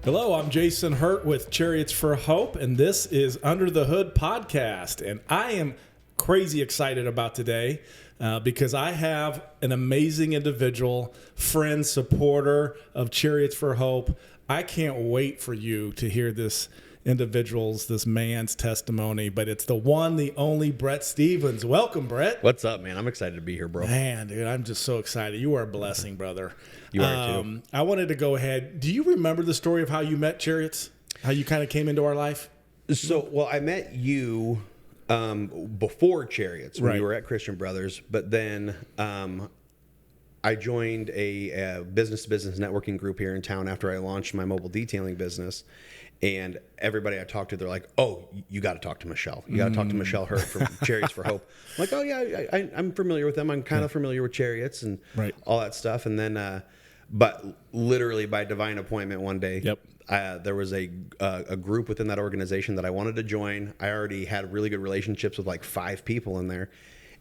Hello, I'm Jason Hurt with Chariots for Hope, and this is Under the Hood podcast. And I am crazy excited about today because I have an amazing individual, friend, supporter of Chariots for Hope. I can't wait for you to hear this man's testimony, but it's the one, the only Brett Stevens. Welcome, Brett. What's up, man? I'm excited to be here, bro. Man, dude, I'm just so excited. You are a blessing, brother. You are too. I wanted to go ahead. Do you remember the story of how you met Chariots? How you kind of came into our life? So, well, I met you before Chariots when we were at Christian Brothers, but then I joined a business-to-business networking group here in town after I launched my mobile detailing business. And everybody I talked to, they're like, "Oh, you got to talk to Michelle. You got to talk to Michelle Hurt from Chariots for Hope." I'm like, "Oh yeah, I'm familiar with them. I'm kind of familiar with Chariots and all that stuff." And then, but literally by divine appointment, one day, there was a group within that organization that I wanted to join. I already had really good relationships with like 5 people in there.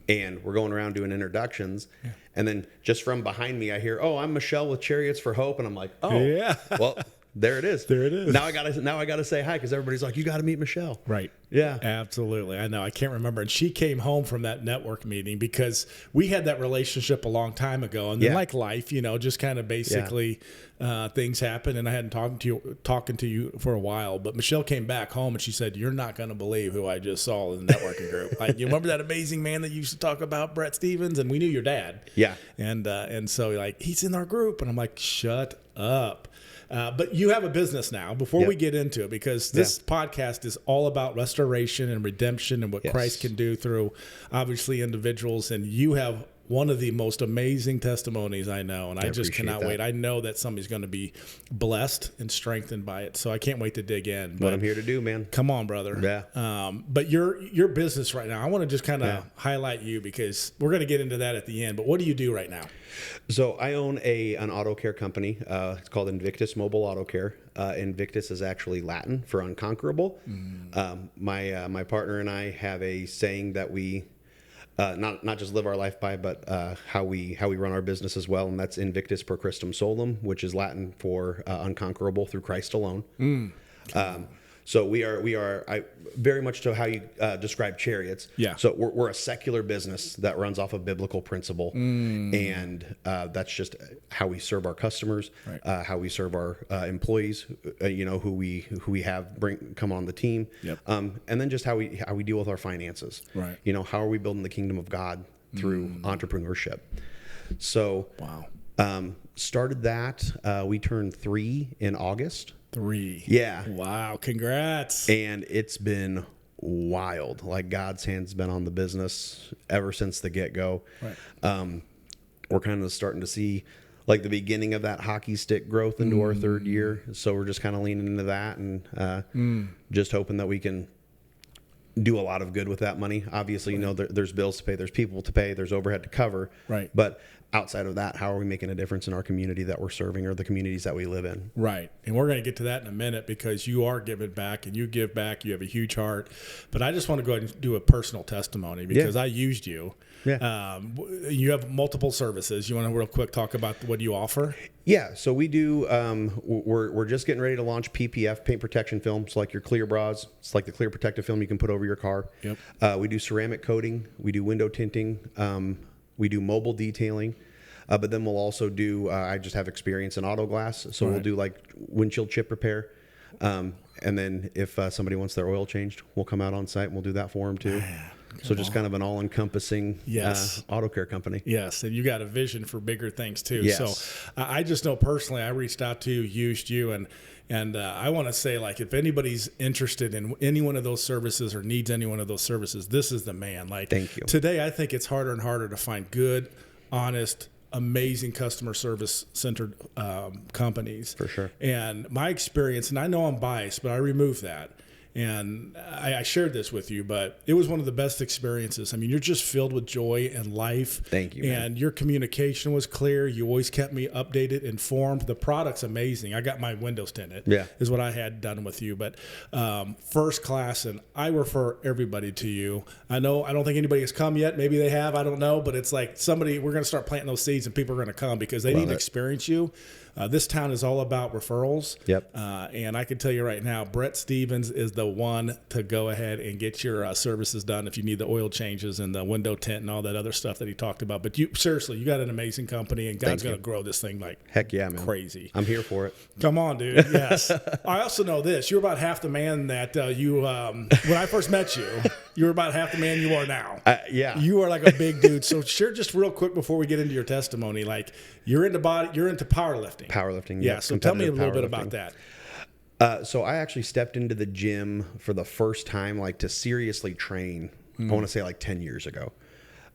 And we're going around doing introductions. Yeah. And then just from behind me, I hear, "Oh, I'm Michelle with Chariots for Hope." And I'm like, "Oh, yeah, well, there it is. There it is. Now I gotta say hi because everybody's like, you got to meet Michelle." Right. Yeah. Absolutely. I know. I can't remember. And she came home from that network meeting because we had that relationship a long time ago. And then like life, just kind of basically things happen. And I hadn't talking to you for a while. But Michelle came back home and she said, "You're not going to believe who I just saw in the networking group." Like, you remember that amazing man that you used to talk about, Brett Stevens? And we knew your dad. Yeah. And so like, he's in our group. And I'm like, shut up. But you have a business now. Before we get into it, because this podcast is all about restoration and redemption and what Christ can do through, obviously, individuals. And you have one of the most amazing testimonies I know, and I just cannot wait. I know that somebody's going to be blessed and strengthened by it, so I can't wait to dig in. What I'm here to do, man. Come on, brother. Yeah. But your business right now, I want to just kind of highlight you because we're going to get into that at the end. But what do you do right now? So I own an auto care company. It's called Invictus Mobile Auto Care. Invictus is actually Latin for unconquerable. My partner and I have a saying that we not just live our life by, but how we run our business as well, and that's Invictus per Christum solum, which is Latin for unconquerable through Christ alone. So we are very much to how you describe Chariots. Yeah. So we're a secular business that runs off of biblical principle, and that's just how we serve our customers, how we serve our employees, who we have come on the team, and then just how we deal with our finances. Right. How are we building the kingdom of God through entrepreneurship? So started that. We turned 3 in August. 3. Yeah. Wow. Congrats. And it's been wild. Like, God's hand's been on the business ever since the get-go. Right. We're kind of starting to see like the beginning of that hockey stick growth into our 3rd year. So we're just kind of leaning into that and just hoping that we can do a lot of good with that money. Obviously, there's bills to pay, there's people to pay, there's overhead to cover. Right. But outside of that, how are we making a difference in our community that we're serving or the communities that we live in? Right. And we're going to get to that in a minute because you are giving back and you give back. You have a huge heart. But I just want to go ahead and do a personal testimony because I used you. Yeah. You have multiple services. You want to real quick talk about what you offer? Yeah. So we do, we're just getting ready to launch PPF, paint protection film. It's like your clear bras. It's like the clear protective film you can put over your car. Yep. We do ceramic coating. We do window tinting. We do mobile detailing. But then we'll also do, I just have experience in auto glass. So we'll do like windshield chip repair. And then if somebody wants their oil changed, we'll come out on site and we'll do that for them too. So just kind of an all-encompassing auto care company. Yes, and you got a vision for bigger things too. Yes. So I just know personally, I reached out to you, used you, and I want to say, like, if anybody's interested in any one of those services or needs any one of those services, this is the man. Like, thank you. Today, I think it's harder and harder to find good, honest, amazing customer service centered companies. For sure. And my experience, and I know I'm biased, but I remove that, And I shared this with you, but it was one of the best experiences. I mean, you're just filled with joy and life. Thank you, man. And your communication was clear. You always kept me updated, informed. The product's amazing. I got my windows tinted. Yeah. Is what I had done with you. But first class, and I refer everybody to you. I don't think anybody has come yet. Maybe they have. I don't know. But it's like we're going to start planting those seeds, and people are going to come because they need to experience you. This town is all about referrals. Yep. And I can tell you right now, Brett Stevens is the one to go ahead and get your services done if you need the oil changes and the window tint and all that other stuff that he talked about. But you got an amazing company, and God's going to grow this thing like heck yeah, man. Crazy. I'm here for it. Come on, dude. Yes. I also know this. You're about half the man that when I first met you, you were about half the man you are now. Yeah. You are like a big dude. So share just real quick before we get into your testimony, like you're into powerlifting. Powerlifting. Yeah. So tell me a little bit about that. So I actually stepped into the gym for the first time, like to seriously train. I want to say like 10 years ago.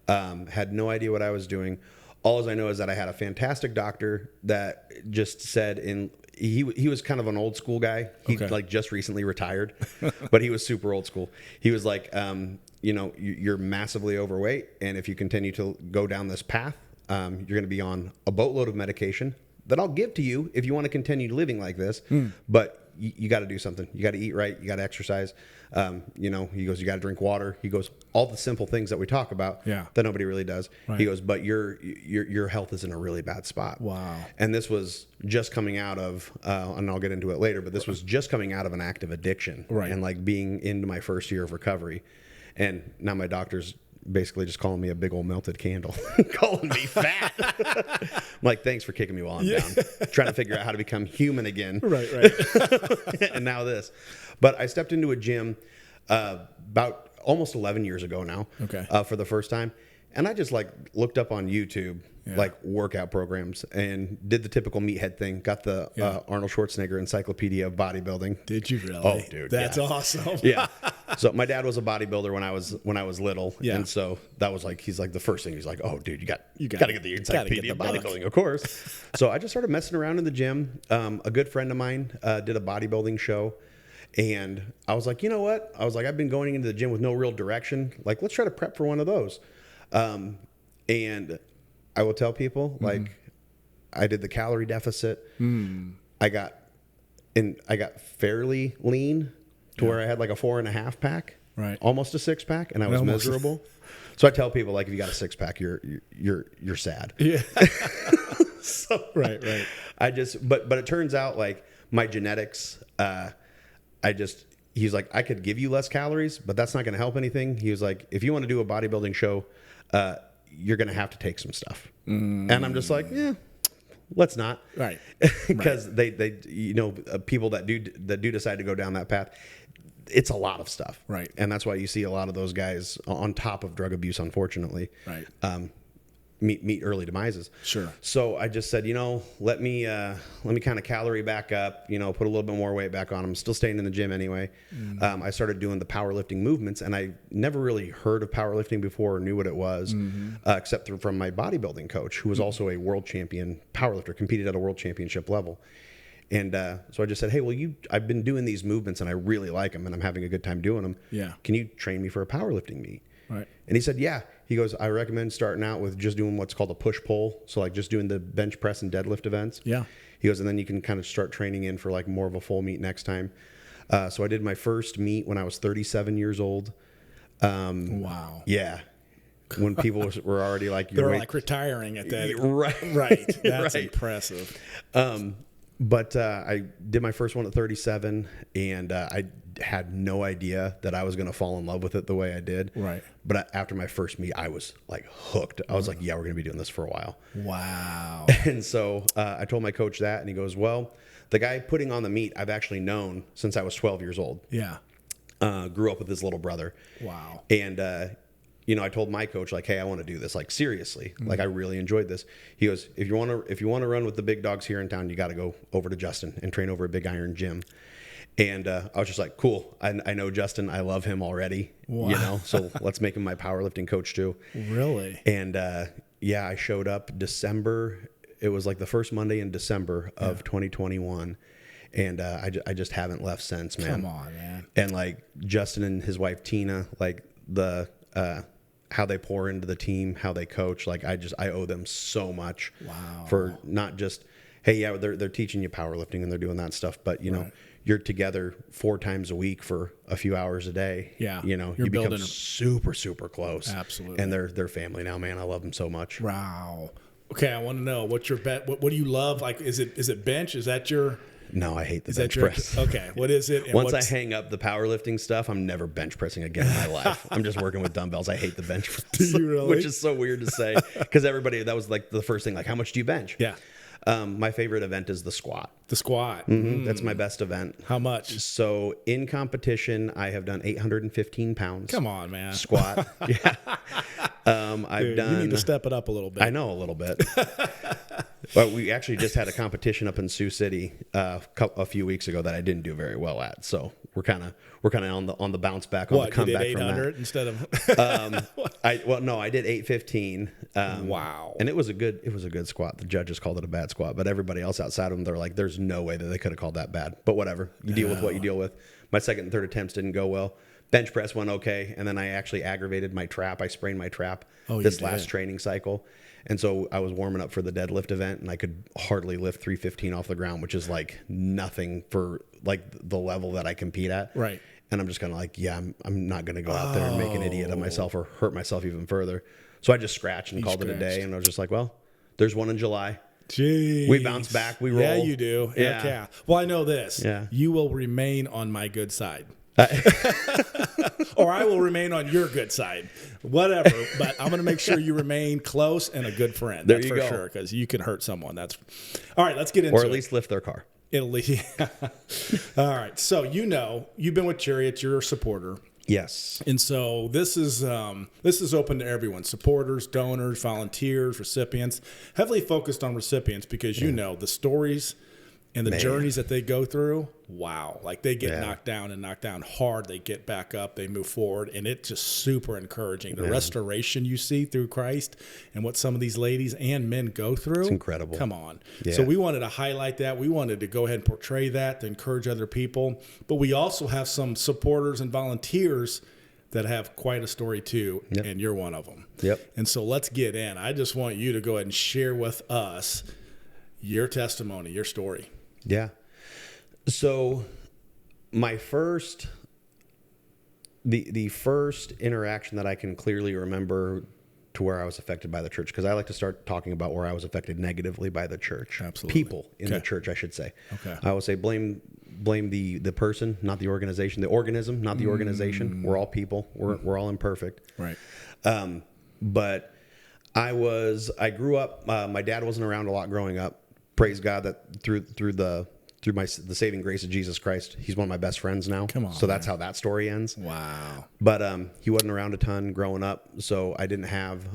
Had no idea what I was doing. All I know is that I had a fantastic doctor that just said he was kind of an old school guy. He like just recently retired, but he was super old school. He was like, you're massively overweight, and if you continue to go down this path, you're going to be on a boatload of medication that I'll give to you if you want to continue living like this. But you got to do something. You got to eat right. You got to exercise. He goes, you got to drink water. He goes, all the simple things that we talk about that nobody really does. Right. He goes, but your health is in a really bad spot. Wow. And this was just coming out of, and I'll get into it later, but this was just coming out of an active addiction. Right. And like being into my first year of recovery. And now my doctor's basically just calling me a big old melted candle, calling me fat. I'm like, thanks for kicking me while I'm down. Trying to figure out how to become human again. Right. And now this. But I stepped into a gym about almost 11 years ago now for the first time. And I just like looked up on YouTube like workout programs and did the typical meathead thing. Got the Arnold Schwarzenegger Encyclopedia of Bodybuilding. Did you really? Oh, dude, that's awesome. Yeah. So my dad was a bodybuilder when I was little, and so that was like he's like the first thing he's like, oh, dude, you got to get the Encyclopedia of Bodybuilding, of course. So I just started messing around in the gym. A good friend of mine did a bodybuilding show. And I was like, you know what? I was like, I've been going into the gym with no real direction. Like, let's try to prep for one of those. And I will tell people, like, I did the calorie deficit. I got fairly lean to where I had like a 4.5 pack, almost a 6 pack, and I was miserable. So I tell people, like, if you got a 6 pack, you're sad. Yeah. So right. But it turns out like my genetics, he's like, I could give you less calories, but that's not going to help anything. He was like, if you want to do a bodybuilding show, you're going to have to take some stuff. And I'm just like, let's not. Right. Because they people that do decide to go down that path, it's a lot of stuff. Right. And that's why you see a lot of those guys on top of drug abuse, unfortunately. Right. Meet early demises. Sure. So I just said, let me kind of calorie back up, put a little bit more weight back on. I'm still staying in the gym anyway. I started doing the powerlifting movements, and I never really heard of powerlifting before or knew what it was, except from my bodybuilding coach, who was also a world champion powerlifter, competed at a world championship level. And so I just said, hey, I've been doing these movements and I really like them and I'm having a good time doing them. Yeah. Can you train me for a powerlifting meet? Right. And he said, yeah. He goes, I recommend starting out with just doing what's called a push-pull. So like just doing the bench press and deadlift events. Yeah. He goes, and then you can kind of start training in for like more of a full meet next time. So I did my first meet when I was 37 years old. Wow. Yeah. When people were already like... They're like retiring at that. Right. Right. That's impressive. But I did my first one at 37, and I had no idea that I was going to fall in love with it the way I did. Right. But after my first meet, I was like hooked. I was like, yeah, we're going to be doing this for a while. Wow. And so I told my coach that, and he goes, well, the guy putting on the meet, I've actually known since I was 12 years old. Yeah. Grew up with his little brother. Wow. And, I told my coach, like, hey, I want to do this, like, seriously. Like, I really enjoyed this. He goes, if you want to run with the big dogs here in town, you got to go over to Justin and train over at Big Iron Gym. And I was just like, cool. I know Justin. I love him already. Wow. So let's make him my powerlifting coach too. Really? And I showed up December. It was like the first Monday in December of 2021. And I just haven't left since, man. Come on, man. And like Justin and his wife Tina, like the how they pour into the team, how they coach, like I owe them so much. Wow. For not just, hey, yeah, they're teaching you powerlifting and they're doing that stuff, but you know, you're together 4 times a week for a few hours a day. Yeah. You know, You're you become building super, super close. Absolutely. And they're family now, man. I love them so much. Wow. Okay, I want to know what's your bet. What do you love? Like, is it bench? Is that your? No, I hate the bench press. Okay, what is it? And Once I hang up the powerlifting stuff, I'm never bench pressing again in my life. I'm just working with dumbbells. I hate the bench press. Do you really? Which is so weird to say because everybody, that was like the first thing, like, how much do you bench? Yeah. My favorite event is the squat. The squat. Mm-hmm. That's my best event. How much? So in competition, I have done 815 pounds. Come on, man. Squat. Yeah. I've done. You need to step it up a little bit. I know a little bit. But we actually just had a competition up in Sioux City a few weeks ago that I didn't do very well at. So we're kind of on the bounce back, on the comeback you did 800 from instead of. I did 815. Wow. And it was a good squat. The judges called it a bad squat, but everybody else outside of them, they're like, there's no way that they could have called that bad. But whatever, you deal with what you deal with. My second and third attempts didn't go well. Bench press went okay, and then I actually aggravated my trap. I sprained my trap this last training cycle. And so I was warming up for the deadlift event, and I could hardly lift 315 off the ground, which is like nothing for like the level that I compete at. Right. And I'm just kind of like, yeah, I'm not going to go out there and make an idiot of myself or hurt myself even further. So I just scratched and called it a day. And I was just like, well, there's one in July. Jeez. We bounce back. We roll. Yeah, you do. Yeah. Yeah. Well, I know this. Yeah. You will remain on my good side. Or I will remain on your good side. Whatever. But I'm going to make sure you remain close and a good friend. That's for sure. Because you can hurt someone. That's all right. Let's get into it. Or at least lift their car. All right. So, you've been with Chariots. You're a supporter. Yes. And so this is open to everyone: supporters, donors, volunteers, recipients. Heavily focused on recipients because the stories and the journeys that they go through. Wow, like they get knocked down hard. They get back up. They move forward, and it's just super encouraging. The restoration you see through Christ and what some of these ladies and men go through. It's incredible. Come on. Yeah. So we wanted to highlight that. We wanted to go ahead and portray that to encourage other people. But we also have some supporters and volunteers that have quite a story too, and you're one of them. Yep. And so let's get in. I just want you to go ahead and share with us your testimony, your story. Yeah. So my first, the first interaction that I can clearly remember to where I was affected by the church, because I like to start talking about where I was affected negatively by the church. Absolutely. People in the church, I should say. Okay. I will say blame the person, not the organization. The organism, not the organization. We're all people. We're all imperfect. Right. But I grew up, my dad wasn't around a lot growing up. Praise God that through the saving grace of Jesus Christ, he's one of my best friends now. Come on, so that's how that story ends. Wow. But he wasn't around a ton growing up, so I didn't have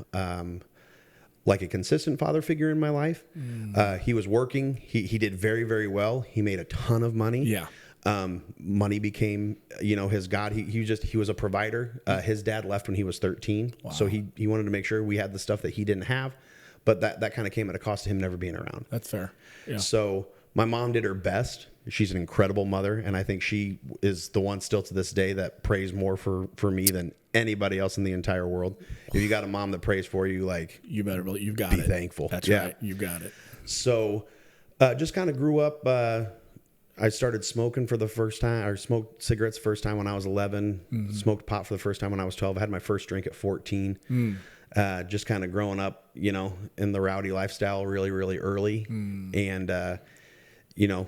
like a consistent father figure in my life. He was working. He did very, very well. He made a ton of money. Yeah. Money became, his God. He was a provider. His dad left when he was 13. Wow. So he wanted to make sure we had the stuff that he didn't have. But that kind of came at a cost to him never being around. That's fair. Yeah. So my mom did her best. She's an incredible mother, and I think she is the one still to this day that prays more for me than anybody else in the entire world. If you got a mom that prays for you, like, you better believe you've got be it. thankful. That's right. You got it. So just kind of grew up. I started smoking for the first time, or smoked cigarettes the first time when I was 11, smoked pot for the first time when I was 12. I had my first drink at 14. Just kind of growing up, in the rowdy lifestyle really, really early. And,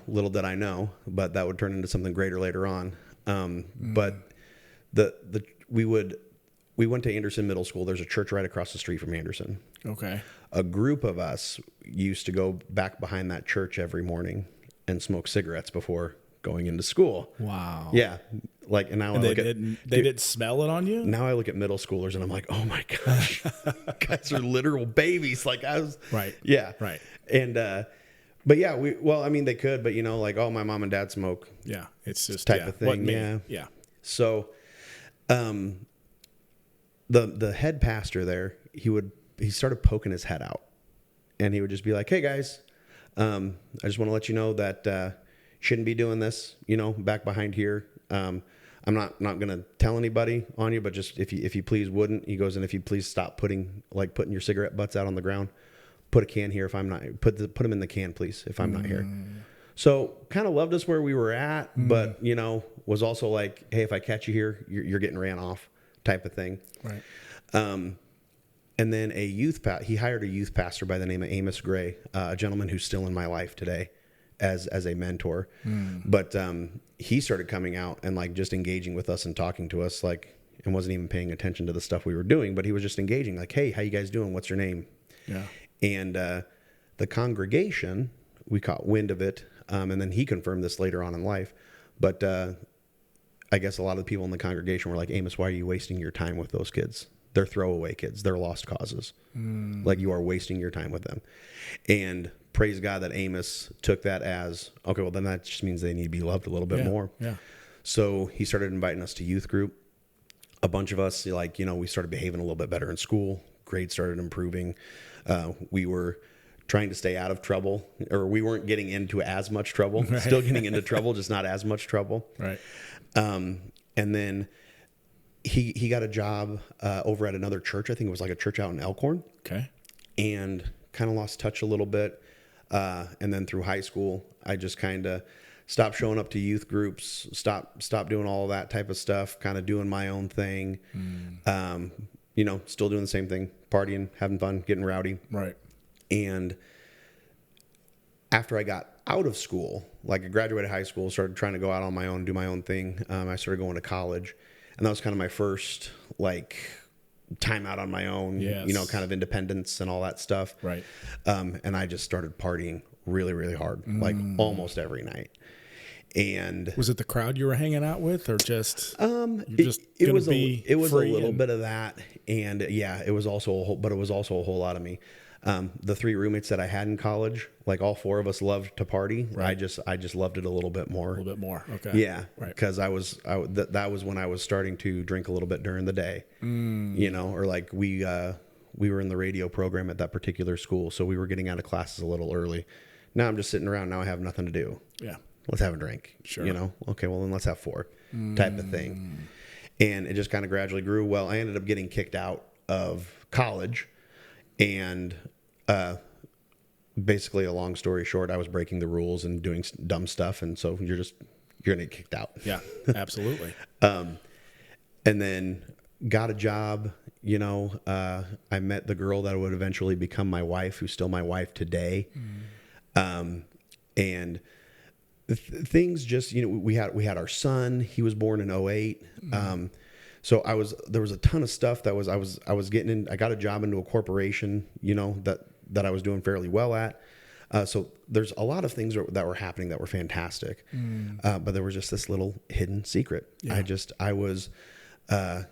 little did I know, but that would turn into something greater later on. But we went to Anderson Middle School. There's a church right across the street from Anderson. Okay. A group of us used to go back behind that church every morning and smoke cigarettes before going into school. Wow. Yeah. Like, and now they didn't smell it on you? Now I look at middle schoolers and I'm like, oh my gosh, guys are literal babies. Like right. Yeah. Right. And, but yeah, they could, but oh, my mom and dad smoke. Yeah. It's just type of thing. Yeah. So, the head pastor there, he started poking his head out, and he would just be like, hey guys, I just want to let you know that, shouldn't be doing this, back behind here. I'm not going to tell anybody on you, but just if you please wouldn't, he goes, and if you please stop putting your cigarette butts out on the ground, put a can here if I'm not, put them in the can, please, if I'm not here. So kind of loved us where we were at, but, was also like, hey, if I catch you here, you're getting ran off type of thing. Right. And then he hired a youth pastor by the name of Amos Gray, a gentleman who's still in my life today as a mentor. But he started coming out and like just engaging with us and talking to us, like, and wasn't even paying attention to the stuff we were doing, but he was just engaging, like, hey, how you guys doing? What's your name? Yeah. And the congregation, we caught wind of it, and then he confirmed this later on in life. But I guess a lot of the people in the congregation were like, Amos, why are you wasting your time with those kids? They're throwaway kids. They're lost causes. Like, you are wasting your time with them. And praise God that Amos took that as, okay, well, then that just means they need to be loved a little bit more. Yeah. So he started inviting us to youth group. A bunch of us, like, we started behaving a little bit better in school. Grades started improving. We were trying to stay out of trouble, or we weren't getting into as much trouble. Right. Still getting into trouble, just not as much trouble. Right. And then he got a job over at another church. I think it was like a church out in Elkhorn. Okay. And kind of lost touch a little bit. And then through high school, I just kind of stopped showing up to youth groups, stopped doing all of that type of stuff, kind of doing my own thing. Still doing the same thing, partying, having fun, getting rowdy. Right. And after I got out of school, like I graduated high school, started trying to go out on my own, do my own thing. I started going to college, and that was kind of my first like time out on my own, yes. Kind of independence and all that stuff. Right. And I just started partying really, really hard, like almost every night. And was it the crowd you were hanging out with, or just it was a little bit of that, and yeah, it was also a whole lot of me. The 3 roommates that I had in college, like all 4 of us loved to party. Right. I just loved it a little bit more. A little bit more. Okay. Yeah. Right. Because that was when I was starting to drink a little bit during the day. Or like we were in the radio program at that particular school, so we were getting out of classes a little early. Now I'm just sitting around. Now I have nothing to do. Yeah. Let's have a drink. Sure. Okay, well then let's have 4 type of thing. And it just kind of gradually grew. Well, I ended up getting kicked out of college, and basically a long story short, I was breaking the rules and doing dumb stuff. And so you're going to get kicked out. Yeah, absolutely. And then got a job, I met the girl that would eventually become my wife, who's still my wife today. And things just, we had our son, he was born in 2008. So there was a ton of stuff that I was getting in. I got a job into a corporation, that I was doing fairly well at. So there's a lot of things that were happening that were fantastic. But there was just this little hidden secret. Yeah. I was, on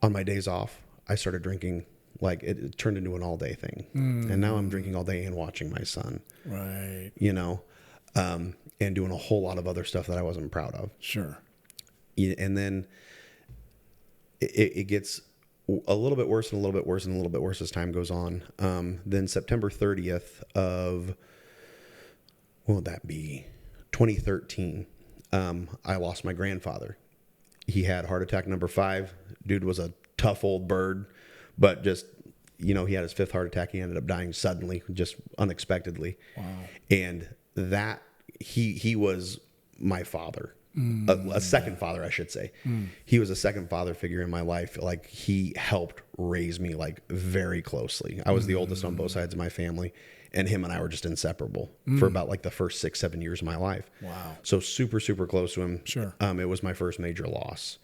my days off, I started drinking, like it turned into an all day thing. And now I'm drinking all day and watching my son. Right. And doing a whole lot of other stuff that I wasn't proud of. Sure. And then it gets a little bit worse and a little bit worse and a little bit worse as time goes on. Then September 30th of, what would that be? 2013. I lost my grandfather. He had heart attack number 5. Dude was a tough old bird, but just, he had his 5th heart attack. He ended up dying suddenly, just unexpectedly. Wow. And that he was my father. A second father, I should say. He was a second father figure in my life. Like, he helped raise me, like, very closely. I was the oldest on both sides of my family, and him and I were just inseparable for about like the first 6-7 years of my life. Wow. So super, super close to him. Sure. It was my first major loss.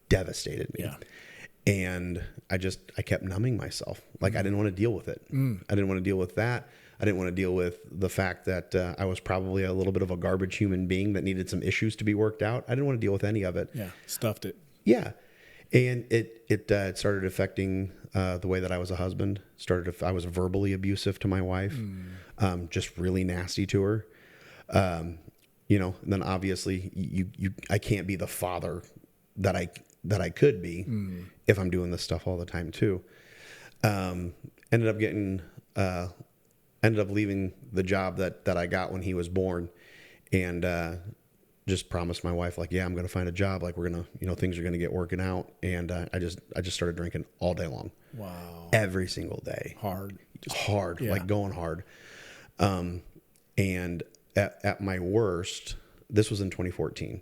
Devastated me. Yeah. And I kept numbing myself. Like, I didn't want to deal with it. I didn't want to deal with that. I didn't want to deal with the fact that I was probably a little bit of a garbage human being that needed some issues to be worked out. I didn't want to deal with any of it. Yeah, stuffed it. Yeah. And it started affecting the way that I was a husband. I was verbally abusive to my wife, just really nasty to her. And then obviously I can't be the father that I could be if I'm doing this stuff all the time too. Ended up leaving the job that I got when he was born, and just promised my wife, like, yeah, I'm going to find a job. Like, we're going to, things are going to get working out. And I just started drinking all day long. Wow. Every single day. Hard. Yeah. Like going hard. And at my worst, this was in 2014.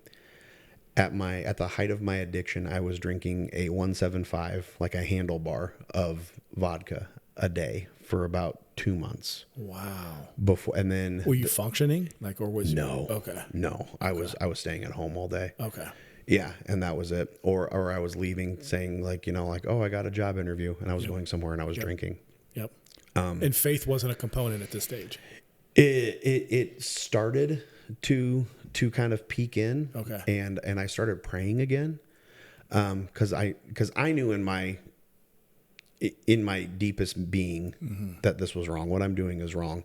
At the height of my addiction, I was drinking a 175, like a handlebar of vodka a day for about 2 months. Wow. And then were you functioning? Like, or was no, you? Okay. No, I was staying at home all day. Okay. Yeah. And that was it. Or I was leaving saying like, oh, I got a job interview, and I was going somewhere and I was drinking. Yep. And faith wasn't a component at this stage. It started to kind of peek in. Okay. And I started praying again. Cause I knew in my deepest being that this was wrong. What I'm doing is wrong.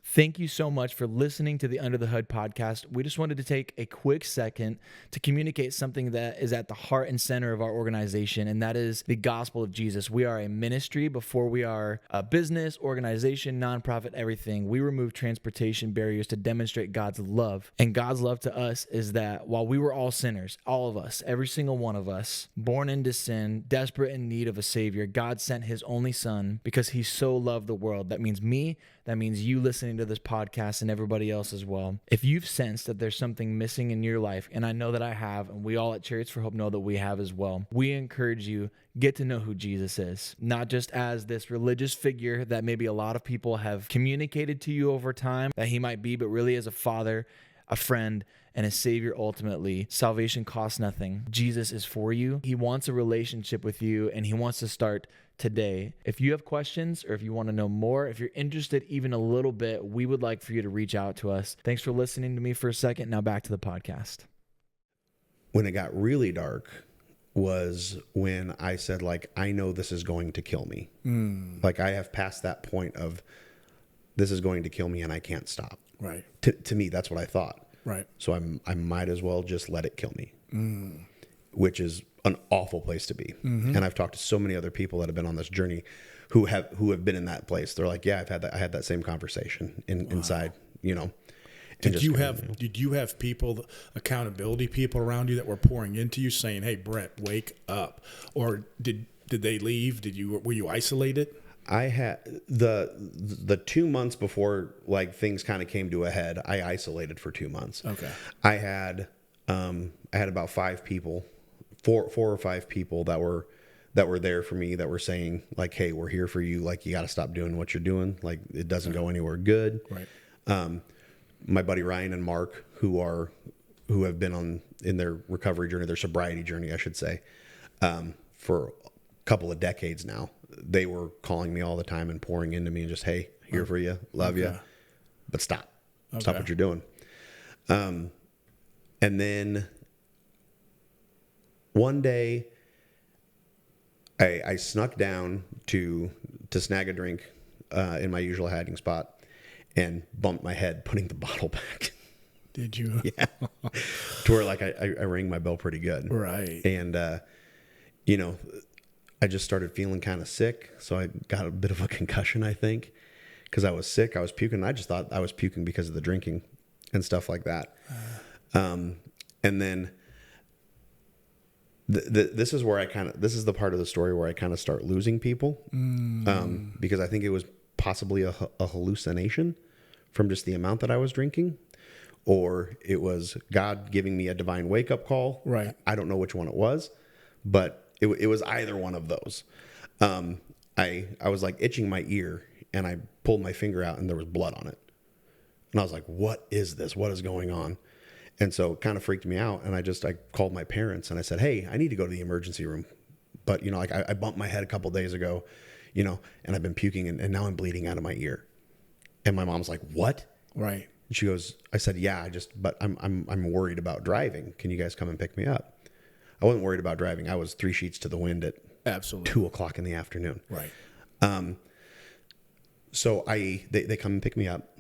Thank you so much for listening to the Under the Hood podcast. We just wanted to take a quick second to communicate something that is at the heart and center of our organization, and that is the gospel of Jesus. We are a ministry before we are a business, organization, nonprofit, everything. We remove transportation barriers to demonstrate God's love. And God's love to us is that while we were all sinners, all of us, every single one of us, born into sin, desperate in need of a savior, God sent his only son because he so loved the world. That means me. That means you listening to this podcast and everybody else as well. If you've sensed that there's something missing in your life, and I know that I have, and we all at Chariots for Hope know that we have as well, we encourage you, get to know who Jesus is. Not just as this religious figure that maybe a lot of people have communicated to you over time that he might be, but really as a father, a friend, and a savior ultimately. Salvation costs nothing. Jesus is for you. He wants a relationship with you, and he wants to start today. If you have questions or if you want to know more, if you're interested even a little bit, we would like for you to reach out to us. Thanks for listening to me for a second. Now back to the podcast. When it got really dark was when I said, like, I know this is going to kill me. Like, I have passed that point of this is going to kill me and I can't stop. Right. To me, that's what I thought. Right. So I might as well just let it kill me, which is an awful place to be. And I've talked to so many other people that have been on this journey who have been in that place. They're like, yeah, I had that same conversation inside, Did you have people, accountability people around you that were pouring into you saying, hey, Brett, wake up? Or did they leave? Were you isolated? I had the 2 months before like things kind of came to a head. I isolated for 2 months. Okay. I had about 5 people, four or five people that were there for me, that were saying like, hey, we're here for you. Like, you got to stop doing what you're doing. Like, it doesn't go anywhere good. Right. My buddy Ryan and Mark, who have been in their recovery journey, their sobriety journey, I should say, for a couple of decades now. They were calling me all the time and pouring into me and just, hey, here for you, love you, but stop what you're doing. And then one day I snuck down to snag a drink in my usual hiding spot and bumped my head putting the bottle back. Did you? Yeah. To where like I rang my bell pretty good. Right. And, I just started feeling kind of sick. So I got a bit of a concussion, I think, because I was sick. I was puking. I just thought I was puking because of the drinking and stuff like that. And then this is where this is the part of the story where I kind of start losing people. Because I think it was possibly a hallucination from just the amount that I was drinking, or it was God giving me a divine wake-up call. Right. I don't know which one it was, but it was either one of those. I was like itching my ear, and I pulled my finger out and there was blood on it. And I was like, what is this? What is going on? And so it kind of freaked me out. And I called my parents and I said, hey, I need to go to the emergency room. But, I bumped my head a couple days ago, and I've been puking and now I'm bleeding out of my ear. And my mom's like, what? Right. And she goes, I said, yeah, but I'm worried about driving. Can you guys come and pick me up? I wasn't worried about driving. I was 3 sheets to the wind at 2:00 in the afternoon. Right. So they come and pick me up.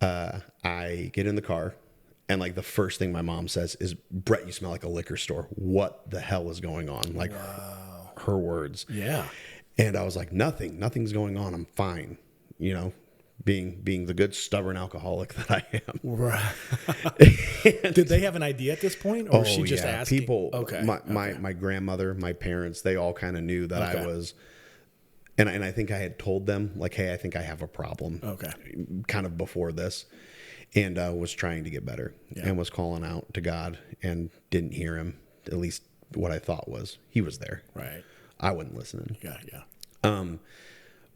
I get in the car, and like the first thing my mom says is, Brett, you smell like a liquor store. What the hell is going on? Like, her words. Yeah. And I was like, nothing's going on. I'm fine. Been being the good stubborn alcoholic that I am. Right. Did they have an idea at this point, or was she just asking? People, Okay. my grandmother, my parents, they all kind of knew that I was, and I think I had told them like, hey, I think I have a problem. Okay. Kind of before this, and was trying to get better and was calling out to God and didn't hear him. At least what I thought was he was there. Right. I wasn't listening. Yeah.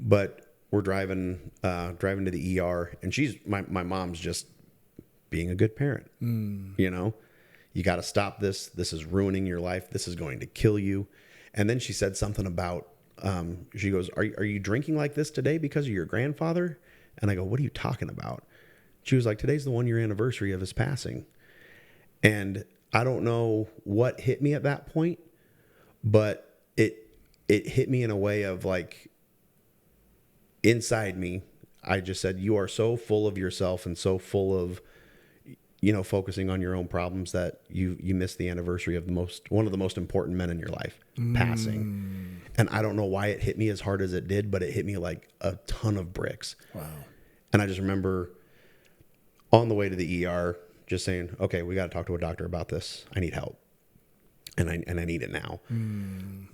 But we're driving to the ER, and my mom's just being a good parent. You know, you got to stop this. This is ruining your life. This is going to kill you. And then she said something about, she goes, are you drinking like this today because of your grandfather? And I go, what are you talking about? She was like, today's the 1-year anniversary of his passing. And I don't know what hit me at that point, but it hit me in a way of like, inside me, I just said, you are so full of yourself and so full of, you know, focusing on your own problems that you miss the anniversary of one of the most important men in your life passing. And I don't know why it hit me as hard as it did, but it hit me like a ton of bricks. Wow. And I just remember on the way to the ER just saying, okay, we got to talk to a doctor about this. I need help. And I need it now.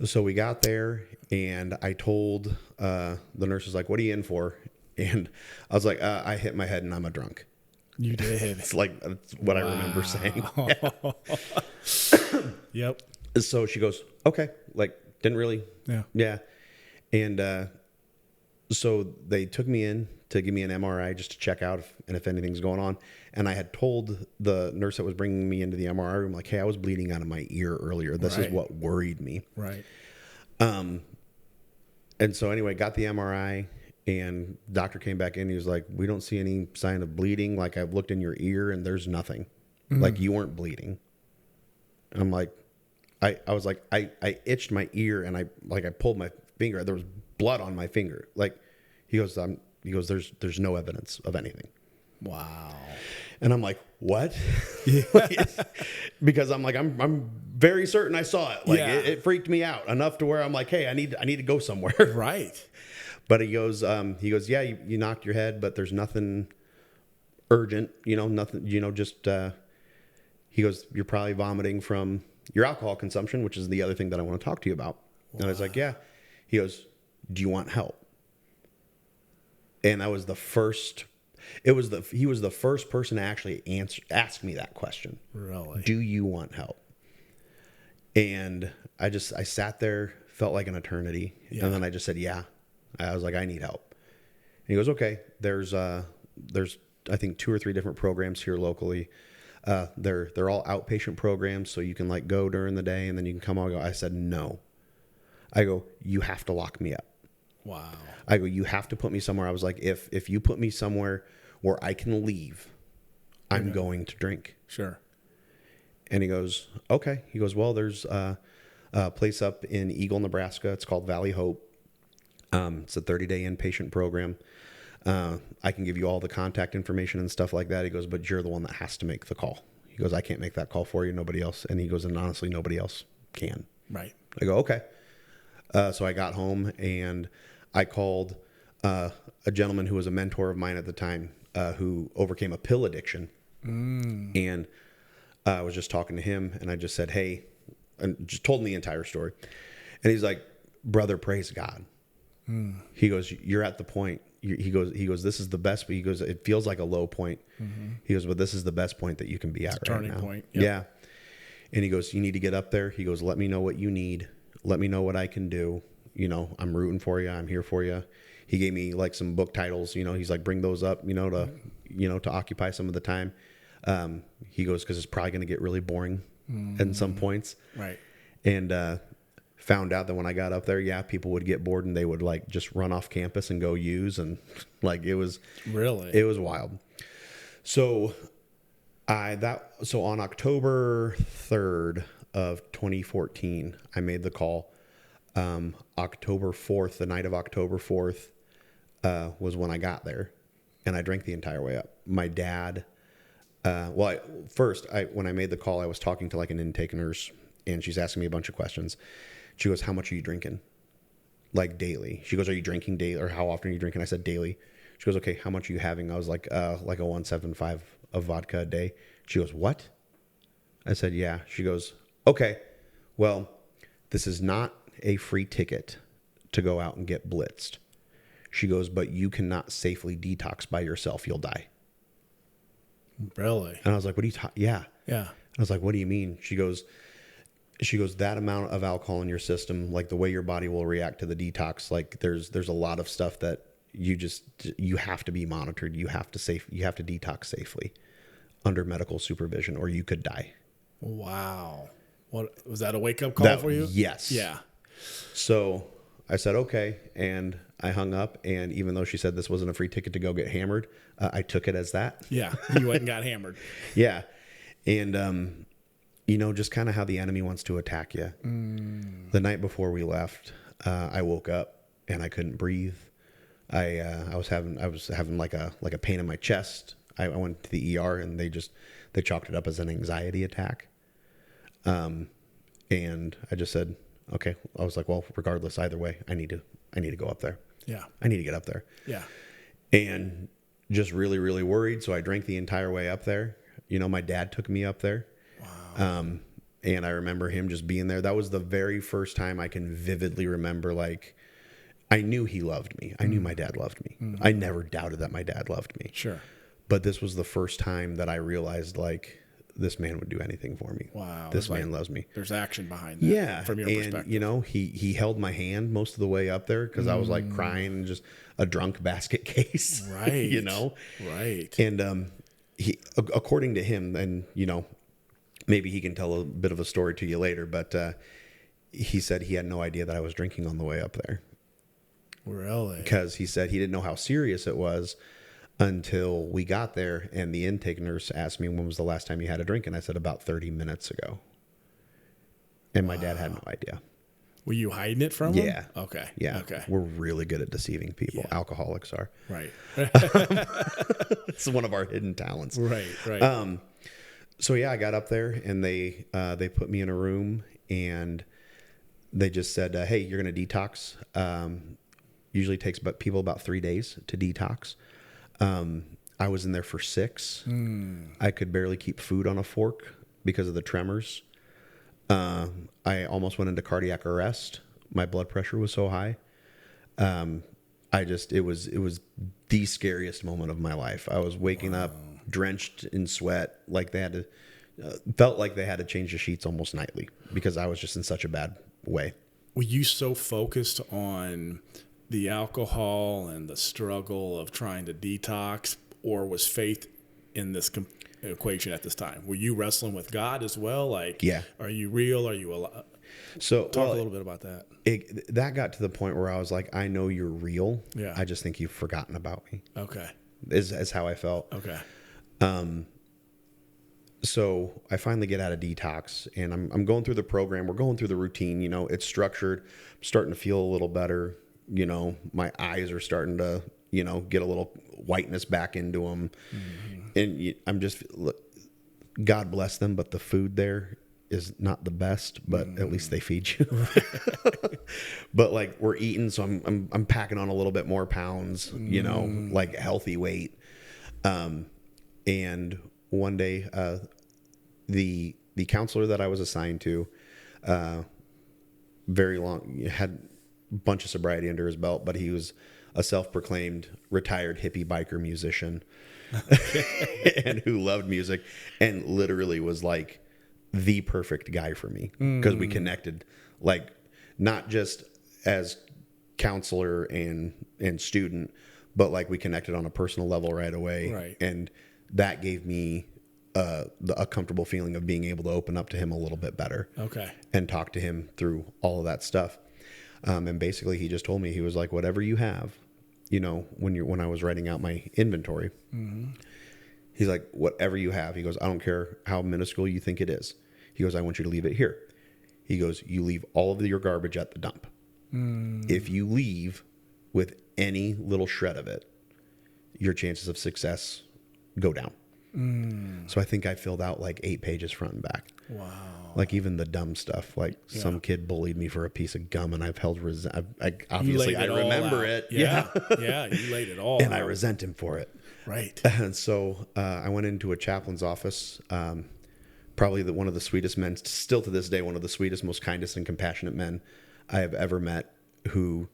So we got there, and I told the nurses, like, what are you in for? And I was like, I hit my head and I'm a drunk. You did. It's like, that's what I remember saying. Yep. So she goes, okay, like, didn't really. Yeah. And so they took me in to give me an MRI just to check out if anything's going on. And I had told the nurse that was bringing me into the MRI room, like, hey, I was bleeding out of my ear earlier. This is what worried me. Right. And so anyway, got the MRI, and doctor came back in. He was like, we don't see any sign of bleeding. Like, I've looked in your ear and there's nothing. Like, you weren't bleeding. I'm like, I was like, I itched my ear, and I pulled my finger. There was blood on my finger. Like, he goes, there's no evidence of anything. Wow. And I'm like, what? Because I'm like, I'm very certain I saw it. Like, it freaked me out enough to where I'm like, hey, I need to go somewhere. Right. But he goes, yeah, you knocked your head, but there's nothing urgent, nothing, just, he goes, you're probably vomiting from your alcohol consumption, which is the other thing that I want to talk to you about. Wow. And I was like, yeah. He goes, do you want help? And that was the first. He was the first person to actually ask me that question. Really? Do you want help? And I sat there, felt like an eternity. Yeah. And then I just said, yeah. I was like, I need help. And he goes, okay, there's I think 2 or 3 different programs here locally. They're all outpatient programs. So you can like go during the day and then you can come on and go. I said, no. I go, you have to lock me up. Wow. I go, you have to put me somewhere. I was like, if you put me somewhere where I can leave, I'm going to drink. Sure. And he goes, okay. He goes, well, there's a place up in Eagle, Nebraska. It's called Valley Hope. It's a 30-day inpatient program. I can give you all the contact information and stuff like that. He goes, but you're the one that has to make the call. He goes, I can't make that call for you. Nobody else. And he goes, and honestly, nobody else can. Right. I go, okay. So I got home and I called a gentleman who was a mentor of mine at the time, who overcame a pill addiction. And I was just talking to him, and I just said, hey, and just told him the entire story. And he's like, brother, praise God. He goes, you're at the point. He goes, this is the best. He goes, it feels like a low point. He goes, but this is the best point that you can be at right now. Turning point. Yep. Yeah. And he goes, you need to get up there. He goes, let me know what you need. Let me know what I can do. I'm rooting for you. I'm here for you. He gave me like some book titles, he's like, bring those up, to occupy some of the time. He goes, cause it's probably going to get really boring at some points. Right. And, found out that when I got up there, people would get bored and they would like just run off campus and go use. And like, it was wild. So on October 3rd of 2014, I made the call. October 4th, the night of October 4th, was when I got there, and I drank the entire way up. My dad, when I made the call, I was talking to like an intake nurse, and she's asking me a bunch of questions. She goes, how much are you drinking? Like daily. She goes, are you drinking daily, or how often are you drinking? I said daily. She goes, okay, how much are you having? I was like a 175 of vodka a day. She goes, what? I said, yeah. She goes, okay, well, this is not a free ticket to go out and get blitzed. She goes, but you cannot safely detox by yourself. You'll die. Really? And I was like, what are you talking? Yeah. Yeah. I was like, what do you mean? She goes, that amount of alcohol in your system, like the way your body will react to the detox, like there's a lot of stuff that you have to be monitored. You have to detox safely under medical supervision, or you could die. Wow. What was that, a wake up call for you? Yes. Yeah. So I said, okay. And I hung up. And even though she said this wasn't a free ticket to go get hammered, I took it as that. Yeah. You went and got hammered. Yeah. And, just kind of how the enemy wants to attack you. The night before we left, I woke up and I couldn't breathe. I was having like a pain in my chest. I went to the ER and they chalked it up as an anxiety attack. And I just said, okay. I was like, well, regardless, either way, I need to go up there. Yeah. I need to get up there. Yeah. And just really, really worried. So I drank the entire way up there. My dad took me up there. Wow. And I remember him just being there. That was the very first time I can vividly remember, like, I knew he loved me. I knew my dad loved me. I never doubted that my dad loved me. Sure. But this was the first time that I realized, like, this man would do anything for me. Wow. This man loves me. There's action behind that. Yeah. From your perspective. He held my hand most of the way up there because I was like crying and just a drunk basket case. Right. Right. And he, according to him, and maybe he can tell a bit of a story to you later, but he said he had no idea that I was drinking on the way up there. Really? Because he said he didn't know how serious it was until we got there, and the intake nurse asked me, when was the last time you had a drink? And I said, about 30 minutes ago. And my dad had no idea. Were you hiding it from him? Yeah. Okay. Yeah. Okay. We're really good at deceiving people. Yeah. Alcoholics are. Right. It's one of our hidden talents. Right. Right. So yeah, I got up there and they put me in a room and they just said, hey, you're going to detox. Usually takes people about 3 days to detox. I was in there for 6. I could barely keep food on a fork because of the tremors. I almost went into cardiac arrest. My blood pressure was so high. It was the scariest moment of my life. I was waking up drenched in sweat, like felt like they had to change the sheets almost nightly because I was just in such a bad way. Were you so focused on the alcohol and the struggle of trying to detox, or was faith in this equation at this time? Were you wrestling with God as well? Like, yeah. Are you real? Are you alive? So talk a little bit about that. That got to the point where I was like, I know you're real. Yeah. I just think you've forgotten about me. Okay. Is how I felt. Okay. So I finally get out of detox and I'm going through the program. We're going through the routine, it's structured. I'm starting to feel a little better. My eyes are starting to, get a little whiteness back into them. And I'm just, God bless them, but the food there is not the best, but at least they feed you. But like we're eating, so I'm packing on a little bit more pounds, like healthy weight. And one day, the counselor that I was assigned to, had a bunch of sobriety under his belt, but he was a self-proclaimed retired hippie biker musician and who loved music and literally was like the perfect guy for me because we connected, like not just as counselor and student, but like we connected on a personal level right away. Right. And that gave me a comfortable feeling of being able to open up to him a little bit better. Okay. And talk to him through all of that stuff. And basically he just told me, he was like, whatever you have, when I was writing out my inventory, he's like, whatever you have, he goes, I don't care how minuscule you think it is. He goes, I want you to leave it here. He goes, you leave all of your garbage at the dump. If you leave with any little shred of it, your chances of success go down. So I think I filled out like 8 pages front and back. Wow. Like even the dumb stuff, like some kid bullied me for a piece of gum, and I've held obviously I remember it. Yeah. Yeah. You laid it all And out. I resent him for it. Right. And so I went into a chaplain's office, probably one of the sweetest men, still to this day, one of the sweetest, most kindest and compassionate men I have ever met, who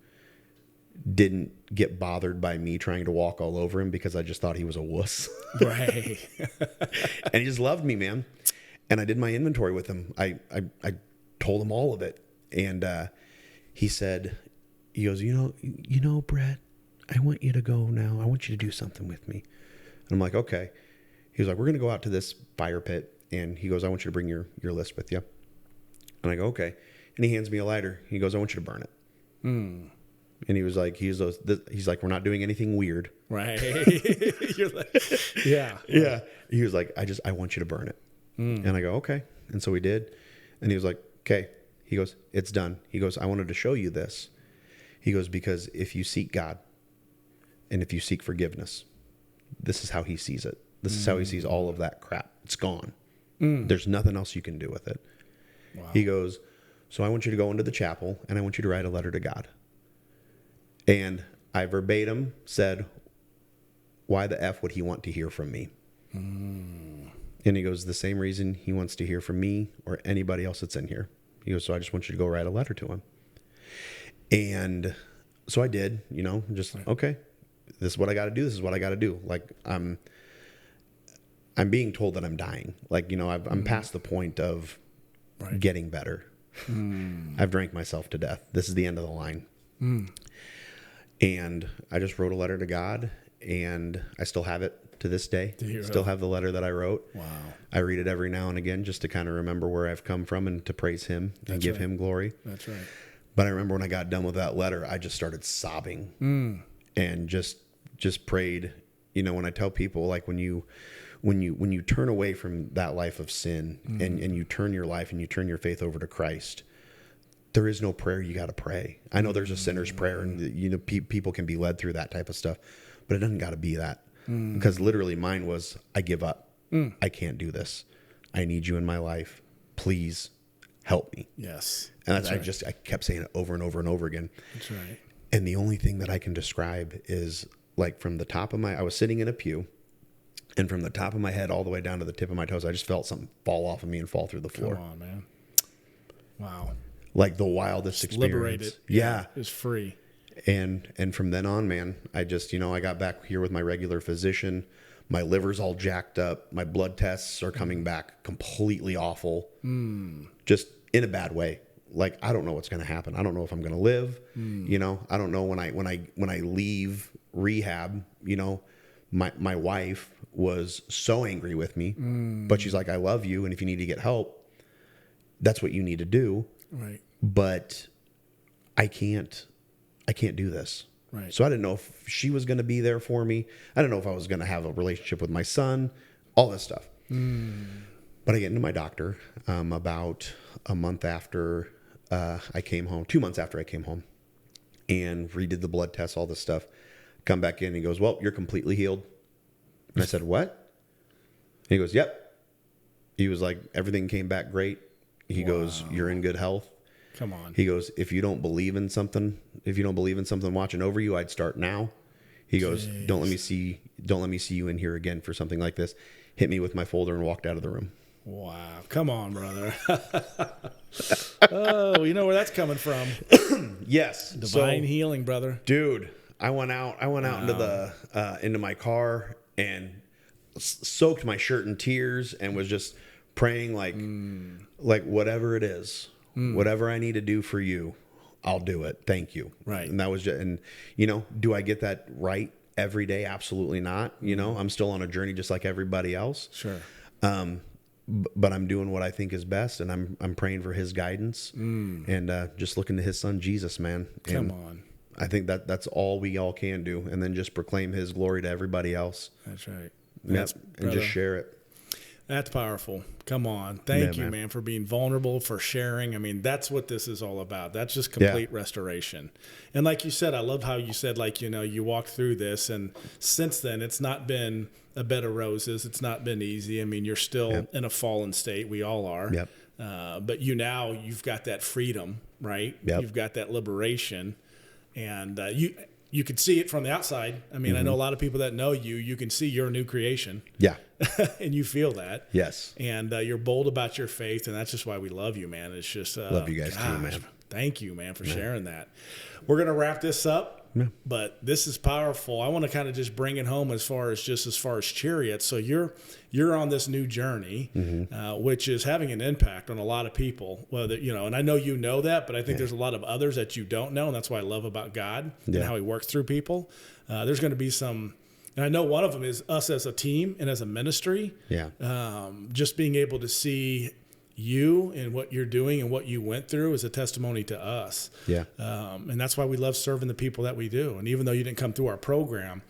didn't get bothered by me trying to walk all over him because I just thought he was a wuss. Right. And he just loved me, man. And I did my inventory with him. I told him all of it. And he said, he goes, you know, Brett, I want you to go now. I want you to do something with me. And I'm like, okay. He was like, we're going to go out to this fire pit. And he goes, I want you to bring your list with you. And I go, okay. And he hands me a lighter. He goes, I want you to burn it. And he was like, he's like, we're not doing anything weird. Right. You're like, yeah. Yeah. He was like, I want you to burn it. And I go, okay. And so we did. And he was like, okay. He goes, it's done. He goes, I wanted to show you this. He goes, because if you seek God and if you seek forgiveness, this is how he sees it. This is how he sees all of that crap. It's gone. There's nothing else you can do with it. Wow. He goes, so I want you to go into the chapel and I want you to write a letter to God. And I verbatim said, why the F would he want to hear from me? And he goes, the same reason he wants to hear from me or anybody else that's in here. He goes, so I just want you to go write a letter to him. And so I did, just, okay, this is what I got to do. This is what I got to do. Like, I'm being told that I'm dying. Like, I'm past the point of getting better. I've drank myself to death. This is the end of the line. And I just wrote a letter to God, and I still have it to this day. Still have the letter that I wrote. Wow. I read it every now and again just to kind of remember where I've come from and to praise him and give him glory. That's right. But I remember when I got done with that letter, I just started sobbing and just prayed. When I tell people, like, when you turn away from that life of sin and you turn your life and you turn your faith over to Christ, there is no prayer you got to pray. I know there's a sinner's prayer, and people can be led through that type of stuff, but it doesn't got to be that. Because literally mine was, I give up. I can't do this. I need you in my life. Please help me. Yes. And I kept saying it over and over and over again. That's right. And the only thing that I can describe is, like, from the top of I was sitting in a pew, and from the top of my head all the way down to the tip of my toes, I just felt something fall off of me and fall through the floor. Come on, man. Wow. Like the wildest experience. Liberated. Yeah. It's free. And from then on, man, I just, I got back here with my regular physician. My liver's all jacked up. My blood tests are coming back completely awful. Just in a bad way. Like, I don't know what's going to happen. I don't know if I'm going to live. I don't know when I leave rehab, my wife was so angry with me, but she's like, I love you. And if you need to get help, that's what you need to do. Right. But I can't do this. Right. So I didn't know if she was going to be there for me. I didn't know if I was going to have a relationship with my son, all this stuff. But I get into my doctor about a month after I came home, 2 months after I came home, and redid the blood tests, all this stuff. Come back in, and he goes, well, you're completely healed. And I said, what? And he goes, yep. He was like, everything came back great. He goes, you're in good health. Come on. He goes, if you don't believe in something watching over you, I'd start now. He goes, don't let me see you in here again for something like this. Hit me with my folder and walked out of the room. Wow. Come on, brother. Oh, you know where that's coming from. Yes. Divine healing, brother. Dude, I went out into my car and soaked my shirt in tears and was just praying like whatever it is, whatever I need to do for you, I'll do it. Thank you. Right. And that was just, and do I get that right every day? Absolutely not. I'm still on a journey just like everybody else. Sure. But I'm doing what I think is best, and I'm praying for his guidance and just looking to his son, Jesus, man. Come on. I think that's all we all can do, and then just proclaim his glory to everybody else. That's right. Yep. And just share it. That's powerful. Come on. Thank Yeah, you, man, for being vulnerable, for sharing. I mean, that's what this is all about. That's just complete restoration. And like you said, I love how you said, like, you know, you walked through this, and since then it's not been a bed of roses. It's not been easy. I mean, you're still in a fallen state. We all are. Yep. But you've got that freedom, right? Yep. You've got that liberation, and you can see it from the outside. I mean, I know a lot of people that know you. You can see you're a new creation. Yeah. And you feel that. Yes. And you're bold about your faith, and that's just why we love you, man. It's just Love you guys too, man. Thank you, man, for sharing that. We're gonna wrap this up. Yeah. But this is powerful. I want to kind of just bring it home as far as Chariots. So you're on this new journey, which is having an impact on a lot of people. Whether and I know you know that, but I think there's a lot of others that you don't know, and that's what I love about God and how He works through people. There's going to be some, and I know one of them is us as a team and as a ministry. Yeah. Just being able to see you and what you're doing and what you went through is a testimony to us. Yeah. And that's why we love serving the people that we do. And even though you didn't come through our program,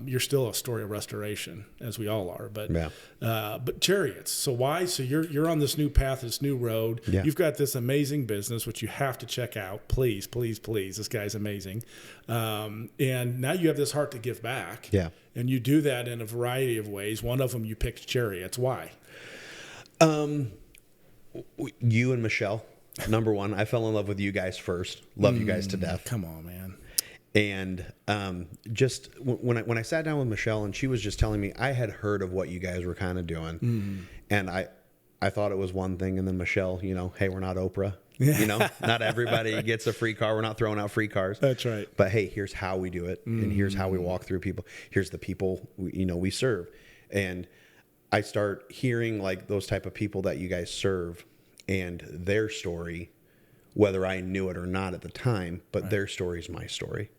you're still a story of restoration, as we all are. But Chariots. So why? So you're on this new path, this new road. Yeah. You've got this amazing business, which you have to check out. Please, please, please. This guy's amazing. And now you have this heart to give back. Yeah. And you do that in a variety of ways. One of them, you picked Chariots. Why? You and Michelle, number one. I fell in love with you guys first. Love you guys to death. Come on, man. And just when I sat down with Michelle, and she was just telling me, I had heard of what you guys were kind of doing, and I thought it was one thing, and then Michelle, hey, we're not Oprah. Not everybody gets a free car. We're not throwing out free cars. That's right. But hey, here's how we do it, and here's how we walk through people. Here's the people we serve, and I start hearing like those type of people that you guys serve and their story, whether I knew it or not at the time, but their story is my story.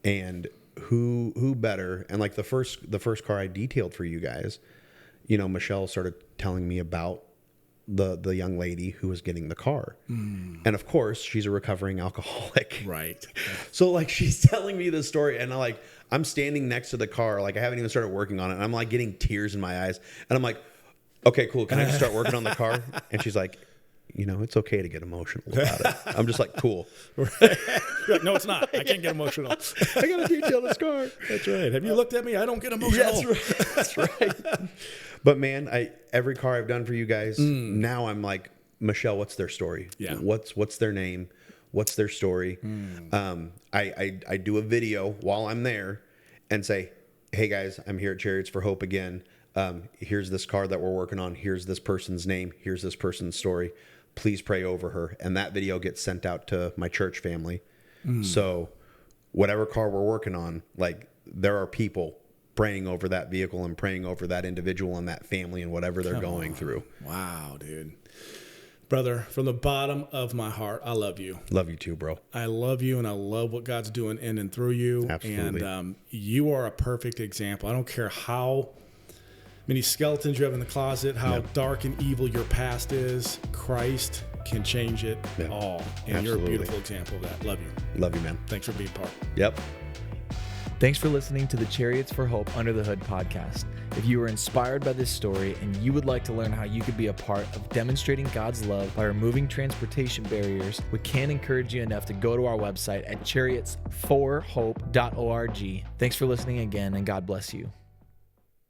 And who better? And like the first car I detailed for you guys, Michelle started telling me about the young lady who was getting the car. And of course, she's a recovering alcoholic. Right. So like she's telling me this story, and I'm standing next to the car, like I haven't even started working on it, and I'm like getting tears in my eyes, and I'm like, okay, cool, can I just start working on the car? And she's like, it's okay to get emotional about it. I'm just like, cool. Like, no, it's not. I can't get emotional. I gotta detail this car. That's right. Have you looked at me? I don't get emotional. That's right. But man, every car I've done for you guys, now I'm like, Michelle, what's their story? Yeah. What's their name? What's their story? I do a video while I'm there and say, hey guys, I'm here at Chariots for Hope again. Here's this car that we're working on. Here's this person's name. Here's this person's story. Please pray over her. And that video gets sent out to my church family. So whatever car we're working on, like there are people praying over that vehicle and praying over that individual and that family and whatever they're going through. Wow, dude. Brother, from the bottom of my heart, I love you. Love you too, bro. I love you, and I love what God's doing in and through you. Absolutely. And you are a perfect example. I don't care how many skeletons you have in the closet, how dark and evil your past is. Christ can change it all. And Absolutely. you're a beautiful example of that. Love you. Love you, man. Thanks for being part. Yep. Thanks for listening to the Chariots for Hope Under the Hood podcast. If you were inspired by this story and you would like to learn how you could be a part of demonstrating God's love by removing transportation barriers, we can't encourage you enough to go to our website at chariots4hope.org. Thanks for listening again, and God bless you.